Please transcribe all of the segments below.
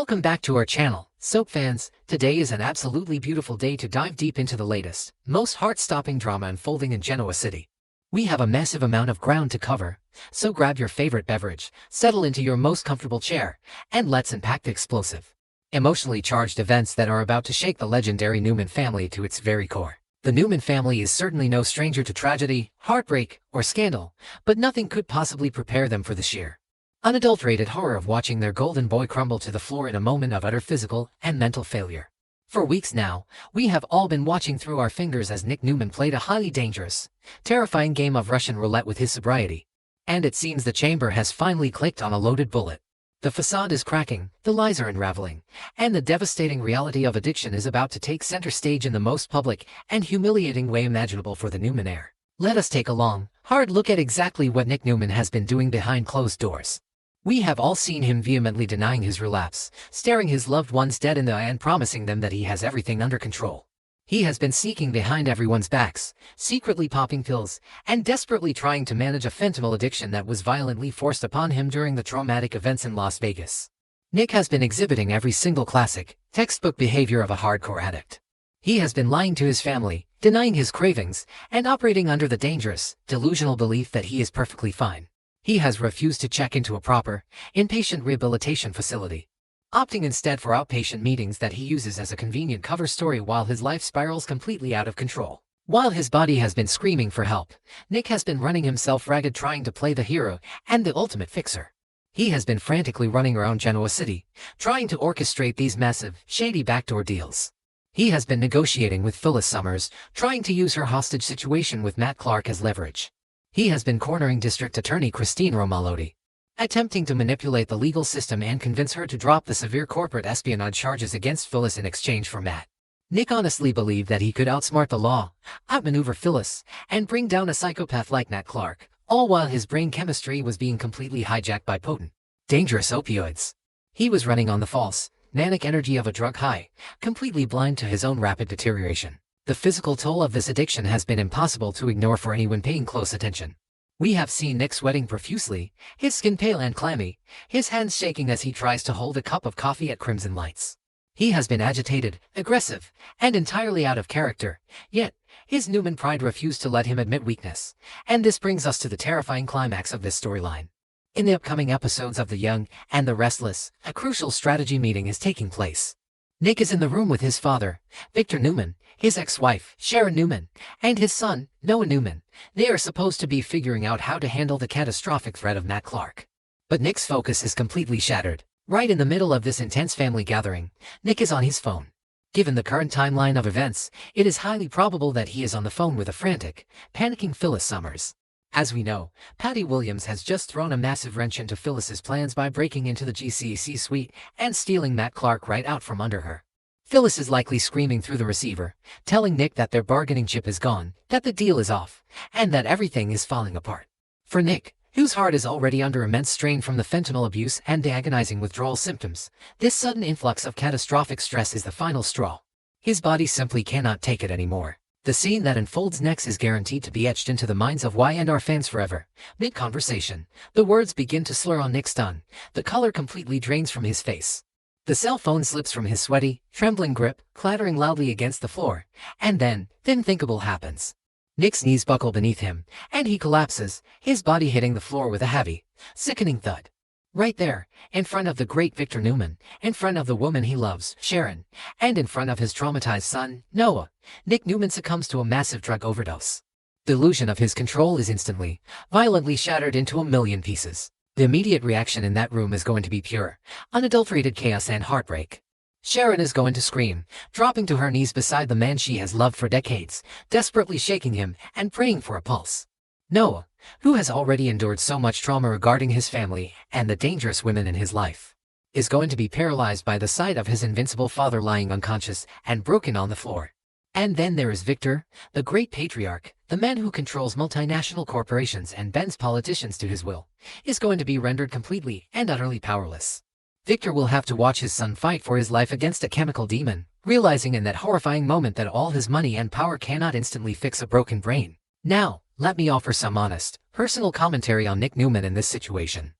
Welcome back to our channel, soap fans. Today is an absolutely beautiful day to dive deep into the latest, most heart-stopping drama unfolding in Genoa City. We have a massive amount of ground to cover, so grab your favorite beverage, settle into your most comfortable chair, and let's unpack the explosive, emotionally charged events that are about to shake the legendary Newman family to its very core. The Newman family is certainly no stranger to tragedy, heartbreak, or scandal, but nothing could possibly prepare them for the sheer, unadulterated horror of watching their golden boy crumble to the floor in a moment of utter physical and mental failure. For weeks now, we have all been watching through our fingers as Nick Newman played a highly dangerous, terrifying game of Russian roulette with his sobriety. And it seems the chamber has finally clicked on a loaded bullet. The facade is cracking, the lies are unraveling, and the devastating reality of addiction is about to take center stage in the most public and humiliating way imaginable for the Newman heir. Let us take a long, hard look at exactly what Nick Newman has been doing behind closed doors. We have all seen him vehemently denying his relapse, staring his loved ones dead in the eye and promising them that he has everything under control. He has been sneaking behind everyone's backs, secretly popping pills, and desperately trying to manage a fentanyl addiction that was violently forced upon him during the traumatic events in Las Vegas. Nick has been exhibiting every single classic, textbook behavior of a hardcore addict. He has been lying to his family, denying his cravings, and operating under the dangerous, delusional belief that he is perfectly fine. He has refused to check into a proper, inpatient rehabilitation facility, opting instead for outpatient meetings that he uses as a convenient cover story while his life spirals completely out of control. While his body has been screaming for help, Nick has been running himself ragged trying to play the hero and the ultimate fixer. He has been frantically running around Genoa City, trying to orchestrate these massive, shady backdoor deals. He has been negotiating with Phyllis Summers, trying to use her hostage situation with Matt Clark as leverage. He has been cornering District Attorney Christine Romalotti, attempting to manipulate the legal system and convince her to drop the severe corporate espionage charges against Phyllis in exchange for Matt. Nick honestly believed that he could outsmart the law, outmaneuver Phyllis, and bring down a psychopath like Matt Clark, all while his brain chemistry was being completely hijacked by potent, dangerous opioids. He was running on the false, manic energy of a drug high, completely blind to his own rapid deterioration. The physical toll of this addiction has been impossible to ignore for anyone paying close attention. We have seen Nick sweating profusely, his skin pale and clammy, his hands shaking as he tries to hold a cup of coffee at crimson lights. He has been agitated, aggressive, and entirely out of character, yet his Newman pride refused to let him admit weakness. And this brings us to the terrifying climax of this storyline. In the upcoming episodes of The Young and the Restless, a crucial strategy meeting is taking place. Nick is in the room with his father, Victor Newman, his ex-wife, Sharon Newman, and his son, Noah Newman. They are supposed to be figuring out how to handle the catastrophic threat of Matt Clark. But Nick's focus is completely shattered. Right in the middle of this intense family gathering, Nick is on his phone. Given the current timeline of events, it is highly probable that he is on the phone with a frantic, panicking Phyllis Summers. As we know, Patty Williams has just thrown a massive wrench into Phyllis's plans by breaking into the GCC suite and stealing Matt Clark right out from under her. Phyllis is likely screaming through the receiver, telling Nick that their bargaining chip is gone, that the deal is off, and that everything is falling apart. For Nick, whose heart is already under immense strain from the fentanyl abuse and the agonizing withdrawal symptoms, this sudden influx of catastrophic stress is the final straw. His body simply cannot take it anymore. The scene that unfolds next is guaranteed to be etched into the minds of Y&R fans forever. Mid-conversation, the words begin to slur on Nick's tongue. The color completely drains from his face. The cell phone slips from his sweaty, trembling grip, clattering loudly against the floor. And then, the unthinkable happens. Nick's knees buckle beneath him, and he collapses, his body hitting the floor with a heavy, sickening thud. Right there, in front of the great Victor Newman, in front of the woman he loves, Sharon, and in front of his traumatized son, Noah, Nick Newman succumbs to a massive drug overdose. The illusion of his control is instantly, violently shattered into a million pieces. The immediate reaction in that room is going to be pure, unadulterated chaos and heartbreak. Sharon is going to scream, dropping to her knees beside the man she has loved for decades, desperately shaking him and praying for a pulse. Noah, who has already endured so much trauma regarding his family and the dangerous women in his life, is going to be paralyzed by the sight of his invincible father lying unconscious and broken on the floor. And then there is Victor, the great patriarch, the man who controls multinational corporations and bends politicians to his will, is going to be rendered completely and utterly powerless. Victor will have to watch his son fight for his life against a chemical demon, realizing in that horrifying moment that all his money and power cannot instantly fix a broken brain. Now, let me offer some honest, personal commentary on Nick Newman in this situation.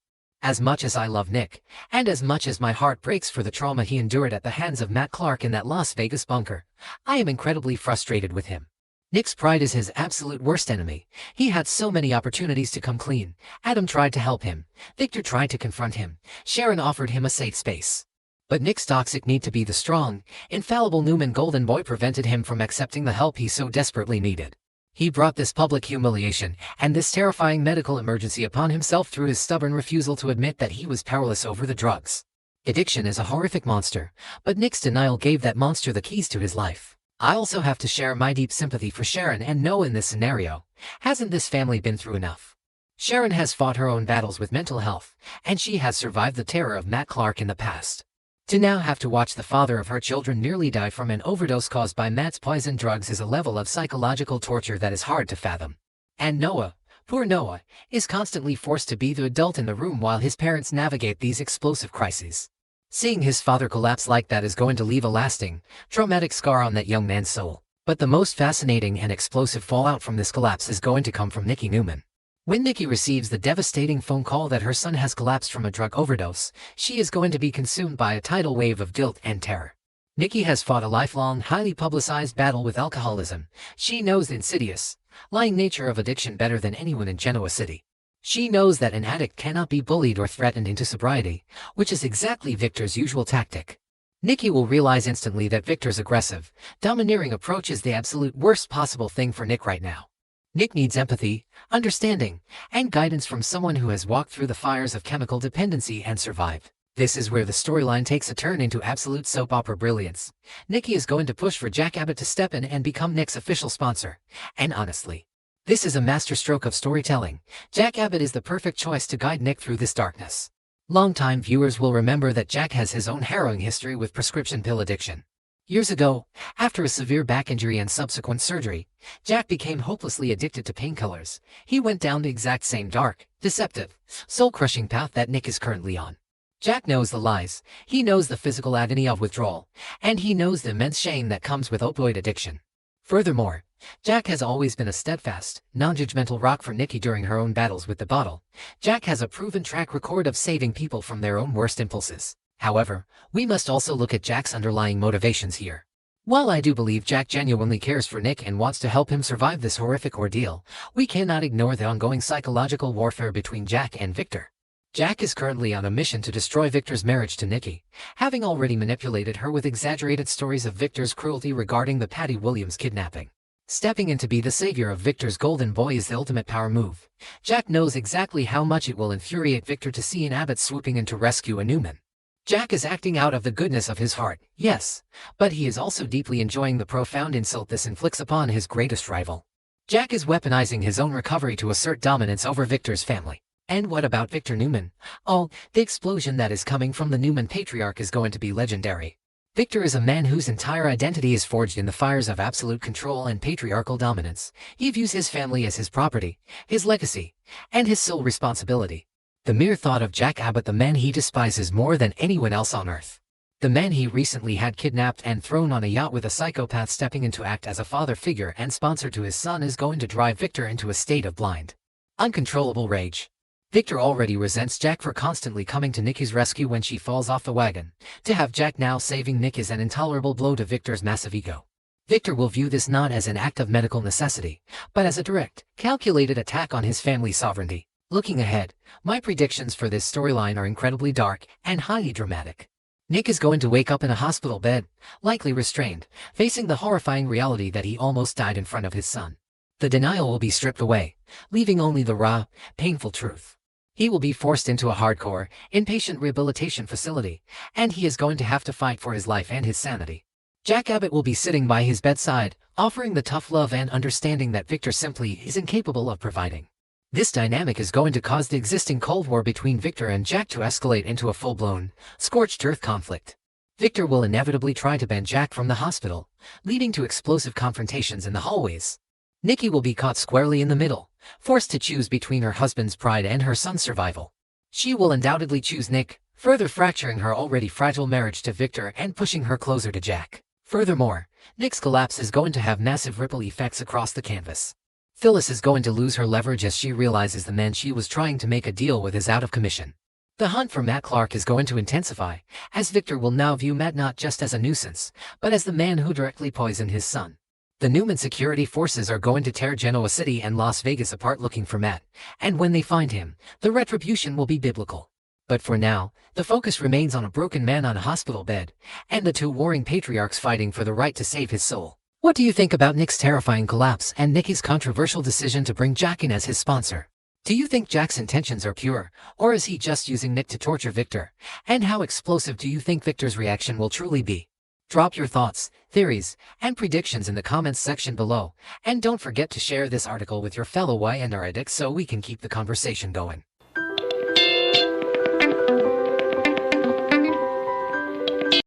As much as I love Nick, and as much as my heart breaks for the trauma he endured at the hands of Matt Clark in that Las Vegas bunker, I am incredibly frustrated with him. Nick's pride is his absolute worst enemy. He had so many opportunities to come clean. Adam tried to help him. Victor tried to confront him. Sharon offered him a safe space. But Nick's toxic need to be the strong, infallible Newman golden boy prevented him from accepting the help he so desperately needed. He brought this public humiliation and this terrifying medical emergency upon himself through his stubborn refusal to admit that he was powerless over the drugs. Addiction is a horrific monster, but Nick's denial gave that monster the keys to his life. I also have to share my deep sympathy for Sharon and Noah in this scenario. Hasn't this family been through enough? Sharon has fought her own battles with mental health, and she has survived the terror of Matt Clark in the past. To now have to watch the father of her children nearly die from an overdose caused by Matt's poison drugs is a level of psychological torture that is hard to fathom. And Noah, poor Noah, is constantly forced to be the adult in the room while his parents navigate these explosive crises. Seeing his father collapse like that is going to leave a lasting, traumatic scar on that young man's soul. But the most fascinating and explosive fallout from this collapse is going to come from Nikki Newman. When Nikki receives the devastating phone call that her son has collapsed from a drug overdose, she is going to be consumed by a tidal wave of guilt and terror. Nikki has fought a lifelong, highly publicized battle with alcoholism. She knows the insidious, lying nature of addiction better than anyone in Genoa City. She knows that an addict cannot be bullied or threatened into sobriety, which is exactly Victor's usual tactic. Nikki will realize instantly that Victor's aggressive, domineering approach is the absolute worst possible thing for Nick right now. Nick needs empathy, understanding, and guidance from someone who has walked through the fires of chemical dependency and survived. This is where the storyline takes a turn into absolute soap opera brilliance. Nikki is going to push for Jack Abbott to step in and become Nick's official sponsor. And honestly, this is a masterstroke of storytelling. Jack Abbott is the perfect choice to guide Nick through this darkness. Longtime viewers will remember that Jack has his own harrowing history with prescription pill addiction. Years ago, after a severe back injury and subsequent surgery, Jack became hopelessly addicted to painkillers. He went down the exact same dark, deceptive, soul-crushing path that Nick is currently on. Jack knows the lies, he knows the physical agony of withdrawal, and he knows the immense shame that comes with opioid addiction. Furthermore, Jack has always been a steadfast, non-judgmental rock for Nikki during her own battles with the bottle. Jack has a proven track record of saving people from their own worst impulses. However, we must also look at Jack's underlying motivations here. While I do believe Jack genuinely cares for Nick and wants to help him survive this horrific ordeal, we cannot ignore the ongoing psychological warfare between Jack and Victor. Jack is currently on a mission to destroy Victor's marriage to Nikki, having already manipulated her with exaggerated stories of Victor's cruelty regarding the Patty Williams kidnapping. Stepping in to be the savior of Victor's golden boy is the ultimate power move. Jack knows exactly how much it will infuriate Victor to see an Abbott swooping in to rescue a Newman. Jack is acting out of the goodness of his heart, yes, but he is also deeply enjoying the profound insult this inflicts upon his greatest rival. Jack is weaponizing his own recovery to assert dominance over Victor's family. And what about Victor Newman? Oh, the explosion that is coming from the Newman patriarch is going to be legendary. Victor is a man whose entire identity is forged in the fires of absolute control and patriarchal dominance. He views his family as his property, his legacy, and his sole responsibility. The mere thought of Jack Abbott, the man he despises more than anyone else on earth. The man he recently had kidnapped and thrown on a yacht with a psychopath stepping in to act as a father figure and sponsor to his son is going to drive Victor into a state of blind, uncontrollable rage. Victor already resents Jack for constantly coming to Nikki's rescue when she falls off the wagon. To have Jack now saving Nick is an intolerable blow to Victor's massive ego. Victor will view this not as an act of medical necessity, but as a direct, calculated attack on his family's sovereignty. Looking ahead, my predictions for this storyline are incredibly dark and highly dramatic. Nick is going to wake up in a hospital bed, likely restrained, facing the horrifying reality that he almost died in front of his son. The denial will be stripped away, leaving only the raw, painful truth. He will be forced into a hardcore, inpatient rehabilitation facility, and he is going to have to fight for his life and his sanity. Jack Abbott will be sitting by his bedside, offering the tough love and understanding that Victor simply is incapable of providing. This dynamic is going to cause the existing Cold War between Victor and Jack to escalate into a full-blown, scorched earth conflict. Victor will inevitably try to ban Jack from the hospital, leading to explosive confrontations in the hallways. Nikki will be caught squarely in the middle, forced to choose between her husband's pride and her son's survival. She will undoubtedly choose Nick, further fracturing her already fragile marriage to Victor and pushing her closer to Jack. Furthermore, Nick's collapse is going to have massive ripple effects across the canvas. Phyllis is going to lose her leverage as she realizes the man she was trying to make a deal with is out of commission. The hunt for Matt Clark is going to intensify, as Victor will now view Matt not just as a nuisance, but as the man who directly poisoned his son. The Newman security forces are going to tear Genoa City and Las Vegas apart looking for Matt, and when they find him, the retribution will be biblical. But for now, the focus remains on a broken man on a hospital bed, and the two warring patriarchs fighting for the right to save his soul. What do you think about Nick's terrifying collapse and Nicky's controversial decision to bring Jack in as his sponsor? Do you think Jack's intentions are pure, or is he just using Nick to torture Victor? And how explosive do you think Victor's reaction will truly be? Drop your thoughts, theories, and predictions in the comments section below, and don't forget to share this article with your fellow Y&R addicts so we can keep the conversation going.